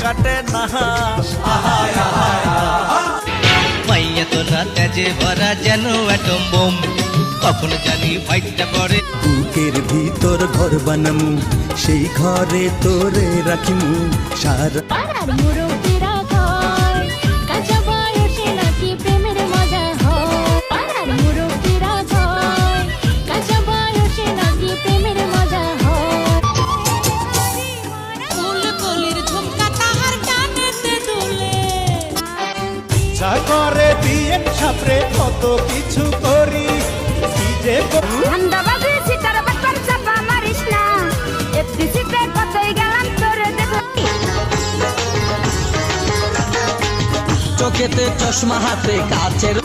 কাটে না। মাইয়া তোরা তেজে ভরা যেন অ্যাটম বোম, কখন জানি ফাইটটা করে। বুকের ভিতর ঘর বানামু, সেই ঘরে তোরে রাখিমু সারা। পাড়ার মুরব্বিরা কয় কাঁচা বয়সে নাকি প্রেমের মজা হয়। পাড়ার মুরব্বিরা কয় কাঁচা বয়সে নাকি প্রেমের মজা হয়। ফুলকলির ঝুমকা তাহার কানেতে দুলে, যা করে বিয়ের সাপড়ে কত কিছু করি, কি যে ধান্দাবাজি সিটার বাটপার চাপা মারিস না, এফডিসিতে কতই গেলাম তোরে দেব। চোখেতে চশমা হাতে কাচের